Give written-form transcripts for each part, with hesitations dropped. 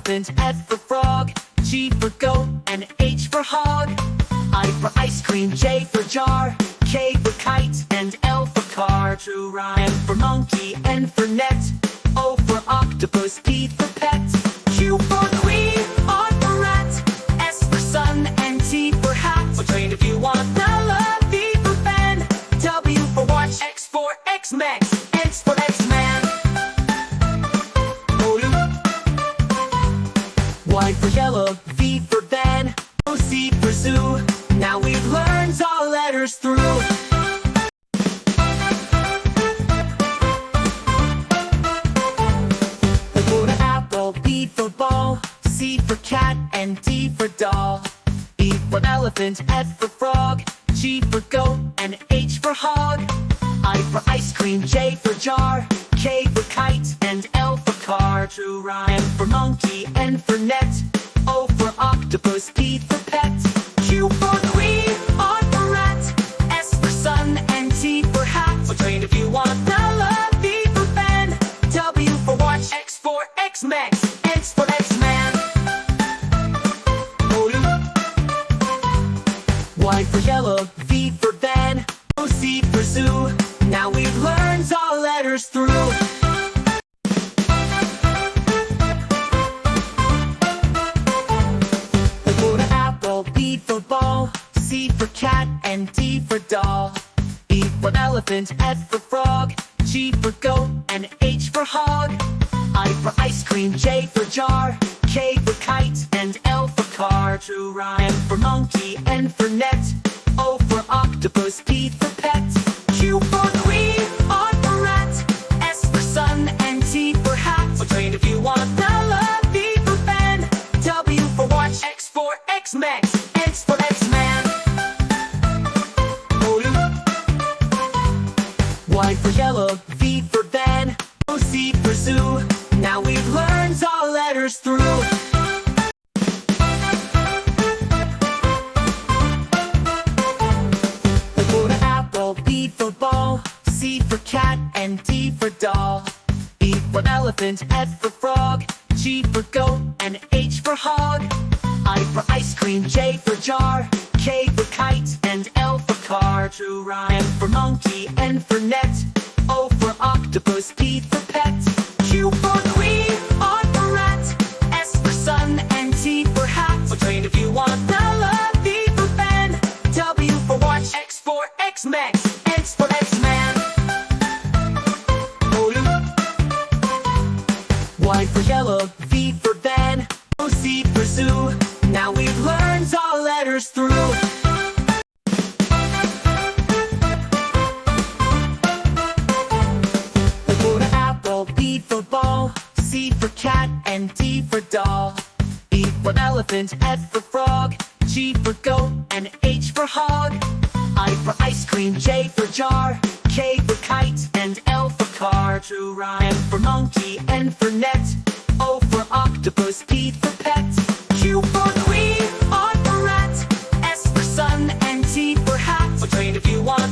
elephant, F for frog, G for goat, and H for hog. I for ice cream, J for jar, K for kite, and L for car. True rhyme. M for monkey, N for net, O for octopus, P for pet, Q for queen, R for rat, S for sun, and T for hat. Or train if you want. V for pen, W for watch, X for X-Mex, X for X-Man. Y for yellow, V for van, C for zoo. Now we've learned all letters through. A for apple, B for ball, C for cat, and D for doll. E for elephant, F for frog, G for goat, and H for hog. I for ice cream, J for jar, K for kite, and L for car. True rhyme. M for monkey, N for net, O for octopus, P for pet, Q for queen, R for rat, S for sun, and T for hat. Or train if you want. V for pen, W for watch, X for X-Mex, X for X-Man. Y for yellow, V for van, C for zoo. Now we've learned all letters through. A for apple, B for ball, C for cat, and D for doll. E for elephant, F for frog, G for goat, and H for hog. I for ice cream, J for jar, K for kite, and L for car. True rhyme. M for monkey, N for net, O for octopus, P for pet, Q for queen, R for rat, S for sun, and T for hat. Or train if you want. V for pen, W for watch, X for X-Mex, X for X-Man. Y for yellow, V for van, C for zoo. Now we've learned all letters through. A for apple, B for ball, C for cat, and D for doll. E for elephant, F for frog, G for goat, and H for hog. I for ice cream, J for jar, K for kite, and L for car. True rhyme. M for monkey, N for net, O for octopus, P for pet, Q for queen, R for rat, S for sun, and T for hat. Or train if you want. V for pen, W for watch, X for X-Mex, X for X-Man. Y for yellow, V for van, C for zoo. Now we've learned all letters through. A for apple, B for ball, C for cat, and D for doll. E for elephant, F for frog, G for goat, and H for hog. I for ice cream, J for jar, K for kite, and L for car. True rhyme. M for monkey, N for net, O for octopus, P for pet, Q for queen, R for rat, S for sun, and T for hat. Or train if you want.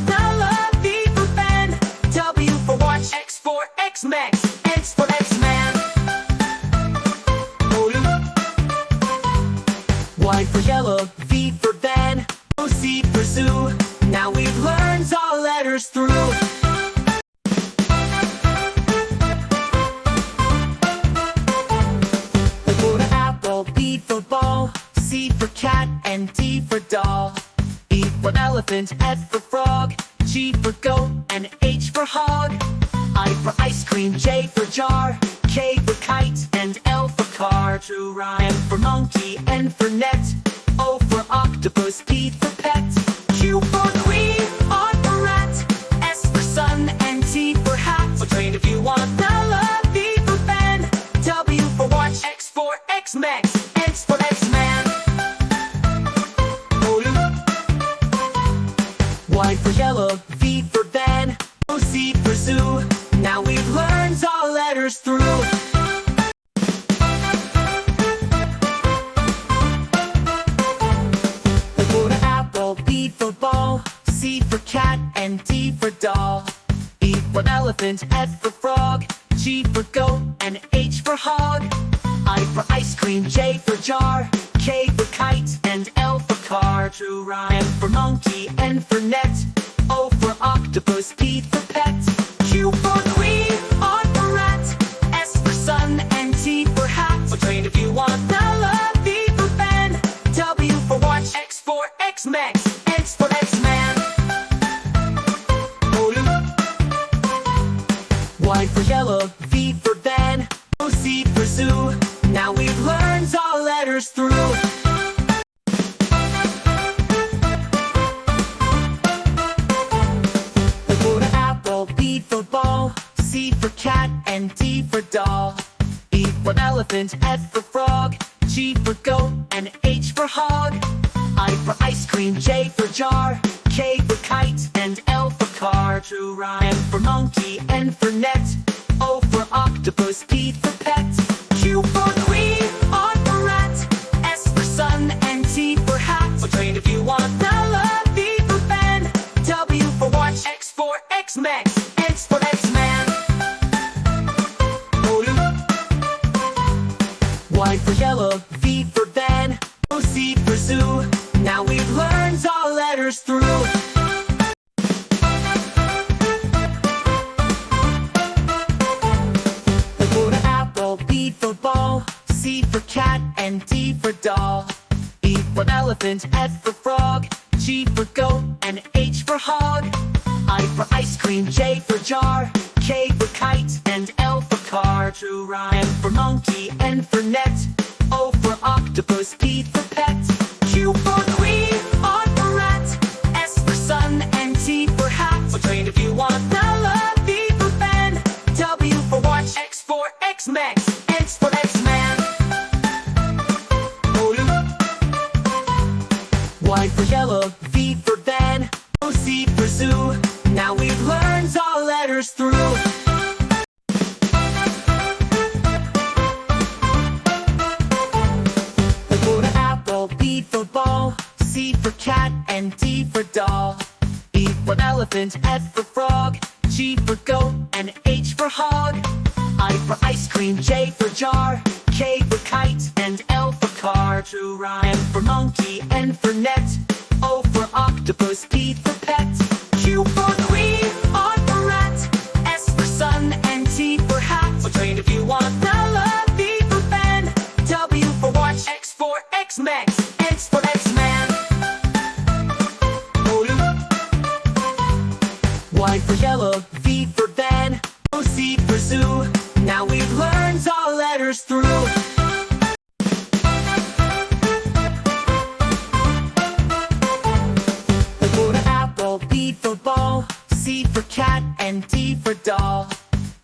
V for pen, W for watch, X for X-Mex, X for X-Man. Y for yellow, V for van, C for zoo. Now we've learned all letters through. A for apple, B for ball, C for cat, and D for doll. E for elephant, F for frog, G for goat, and H for hog. I for ice cream, J for jar, K for kite, and L for car. True rhyme. M for monkey, N for net, O for octopus, P for pet, Q for queen, R for rat, S for sun, and T for hat. Or train if you want. V for pen, W for watch, X for X-Mex, X for X-Man. Y for yellow, V for van, C for zoo. Now we've learned all letters through. A for apple, B for ball, C for cat, and D for doll. E for elephant, F for frog, G for goat, and H for hog. I for ice cream. car, true rhyme. M for monkey, N for net, O for octopus, P for pet, Q for queen, R for rat, S for sun, and T for hat. So train if you want. V for fan, W for watch, X for X-Mex, X for X-Man. Y for yellow, V for van, C for zoo. Now we've learned all letters through. A for apple, B for ball, C for cat, and D for doll. E for elephant, F for frog, G for goat, and H for hog. I for ice cream, J for jar, K for kite, and L for car, true rhyme. M for monkey, N for net, O for octopus, P for pet, Q for queen, R for rat, S for sun, and T for hat. So train if you want. V for fan, W for watch, X for X-Mex, X for X-Man. Y for yellow, V for van, C for zoo. Now we've learned all letters through. A for apple, B for ball, C for cat, and D for doll. E for elephant, F for frog, G for goat, and H for hog. I for ice cream, J for jar, K for kite, and L for car, true rhyme. M for monkey, N for net, O for octopus, P for pet, Q for queen, R for rat, S for sun, and T for hat. So train if you want. V for fan, W for watch, X for X-Mex, X for X-Man. Y for yellow, V for van, C for zoo. Now we've learned all letters through. A for apple, B for ball, C for cat, and D for doll. E for elephant, F for frog, G for goat, and H for hog. I for ice cream, J for jar, K for kite, and L for car, true rhyme. M for monkey, N for net, O for octopus, P for pet, Q for queen, R for rat, S for sun, and T for hat. So train if you want. V for fan, W for watch, X for X-Mex, X for X-Man. Y for yellow, V for van, C for zoo. Now we've learned all letters through. A for apple, B for ball, C for cat, and D for doll.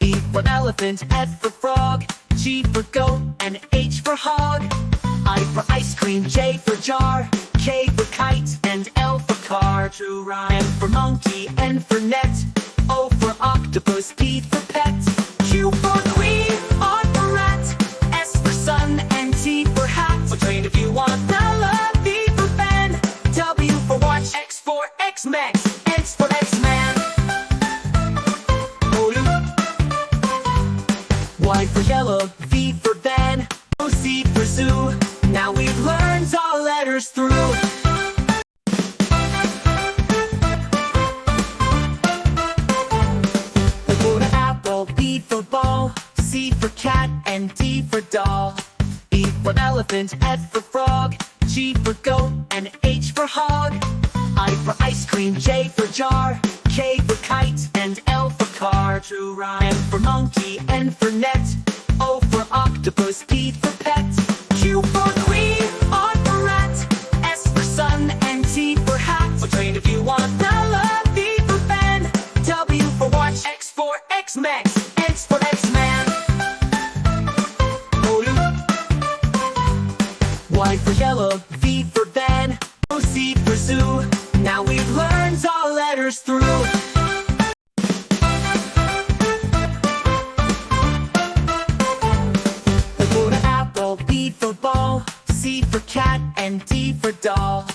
E for elephant, F for frog, G for goat, and H for hog. I for ice cream, J for jar, K for kite, and L for car, true rhyme. M for monkey, N for net, O for octopus, P for pet, Q for queen, R for rat, S for sun, and T for hat. So train if you want. V for fan, W for watch, X for X-Mex, X for X-Man. Y for yellow, V for van, C for zoo. Now we've learned all letters through. A for apple, B for ball, C for cat, and D for doll. E for elephant, F for frog, G for goat, and H for hog. I for ice cream, J for jar, K for kite, and L for car, true rhyme. true rhyme. M for monkey, N for net, O for octopus, P for pet, Q for queen, R for rat, S for sun, and T for hat. So train if you want. V for fan, W for watch, X for X-Mex, X for X-Man. Y for yellow, V for van, C for zoo. Now we've learned all letters through. A for apple, B for ball, C for cat, and D for doll.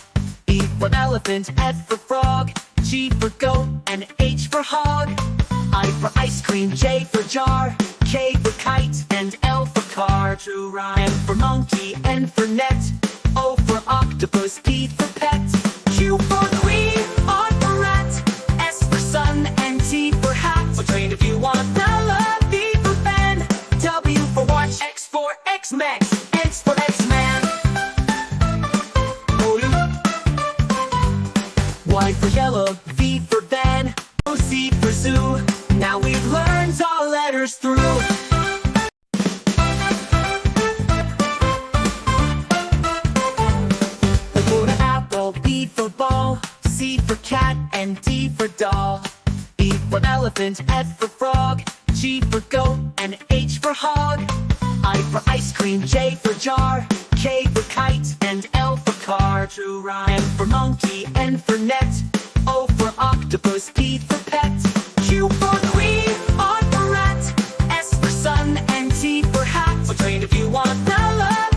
E for elephant, F for frog, G for goat, and H for hog. I for ice cream, J for jar, K for kite, and L for car. True rhyme. M for monkey, N for net, O for octopus, P for pet, Y for yellow, V for van, O, C for zoo. Now we've learned all letters through. A for apple, B for ball, C for cat, and D for doll. E for elephant, F for frog, G for goat, and H for hog. I for ice cream, J for jar, K for kite, and L for car. True rhyme. M for monkey, N for net, O for octopus, P for pet. Q for queen, R for rat, S for sun, and T for hat. So train if you want.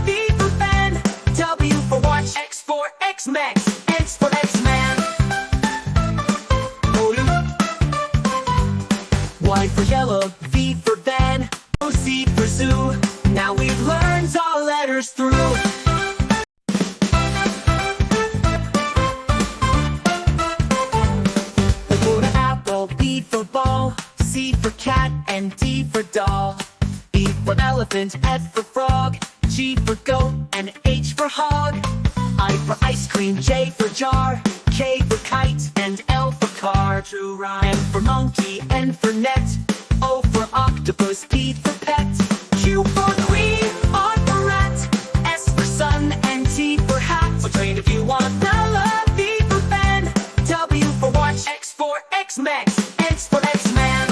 V for fan, W for watch, X for X-Men, X for X-Man. Y for yellow, V for van, O, C for zoo. Now we've learned all letters through. A for apple, B for ball, C for cat, and D for doll. E for elephant, F for frog, G for goat, and H for hog. I for ice cream, J for jar, K for kite, and L for car. True rhyme. M for monkey, N for net, O for octopus, P for pet. Q for queen, R for rat, S for sun, and T for hat. So train if you want. V for fan, W for watch, X for X-Men, X for X-Man.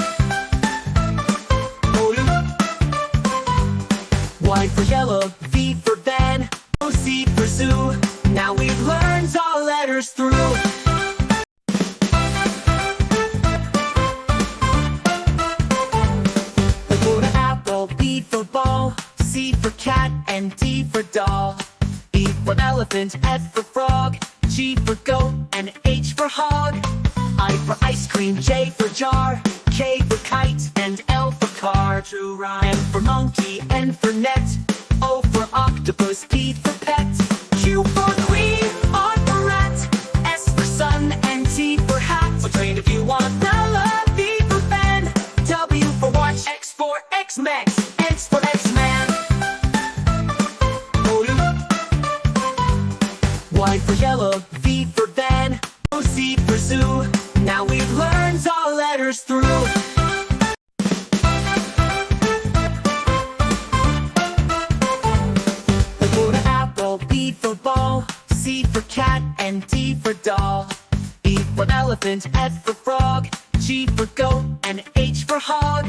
Y for yellow, V for van, O, C for zoo. Now we've learned all letters through. A for apple, B for ball, C for cat, and D for doll. E for elephant, F for frog, G for goat, and H for hog. I for ice cream, J for jar, K for kite, and L for car. True rhyme. M for monkey, N for net, O for octopus, P for pet. Q for queen, R for rat, S for sun, and T for hat. So train if you want. V for fan, W for watch, X for X-Men, X for X-Man. Y for yellow, V for van, O, C for zoo. Now we've learned all letters through. A for apple, B for ball, C for cat, and D for doll. E for elephant, F for frog, G for goat, and H for hog.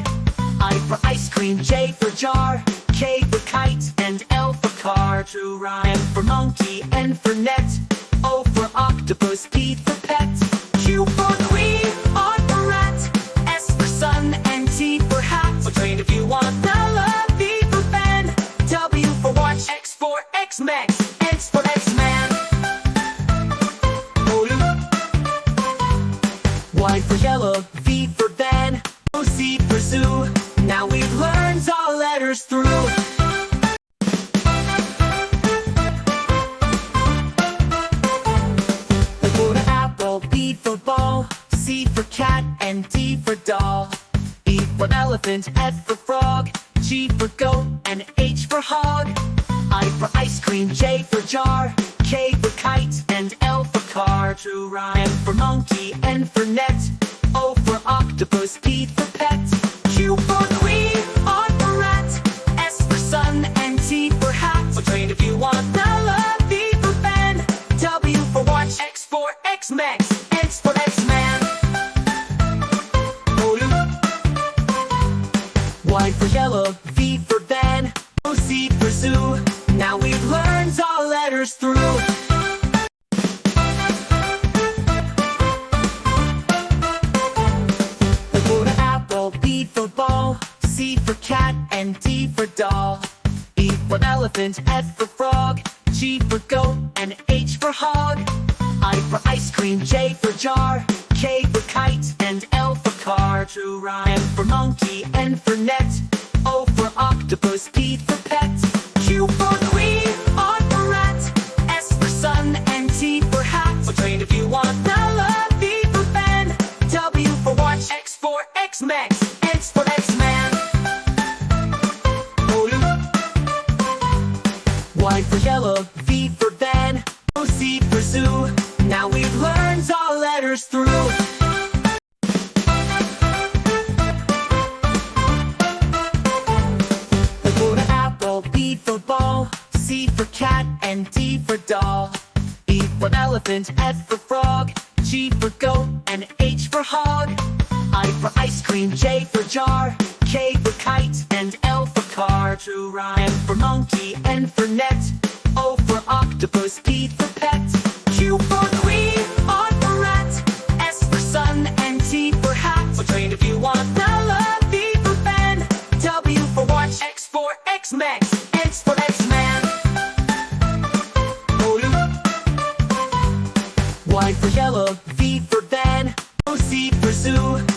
I for ice cream, J for jar, K for kite, and L for car. True rhyme. M for monkey, N for net, O for octopus, P for pet. Q for queen, R for rat, S for sun, and T for hat. So train if you want. V for fan, W for watch, X for X-Men, X for X-Man. Y for yellow, V for van, O, C for zoo. Now we've learned all letters through. A for apple, B for ball, C for cat, and D for doll. E for elephant, F for frog, G for goat, and H for hog. I for ice cream, J for jar, K for kite, and L for car. True rhyme. M for monkey, N for net, O for octopus, P for pet. Q for queen, R for rat, S for sun, and T for hat. So train if you want. V for fan, W for watch, X for X-Men, X for X-Man. Y for yellow, V for van, O, C for zoo. Now we've learned all letters through. A for apple, B for ball, C for cat, and D for doll. E for elephant, F for frog, G for goat, and H for hog. I for ice cream, J for jar, K for kite, and L for car. True rhyme. M for monkey, N for net, O for octopus, P for pet. Q for queen, R for rat, S for sun, and T for hat. So train if you want. V for fan, W for watch, X for X-Men, X for X-Man. Y for yellow, V for van, O, C for zoo. Now we've learned all letters. letters through. A for apple, B for ball, C for cat, and D for doll. E for elephant, F for frog, G for goat, and H for hog. I for ice cream, J for jar, K for kite, and L for car. True rhyme. M for monkey, N for net, O for octopus, P for pet. Q for queen, R for rat, S for sun, and T for hat. What train if you want? V for Ben, W for watch, X for X-Mex, X for X-Man. Y for yellow, V for van, O C for zoo.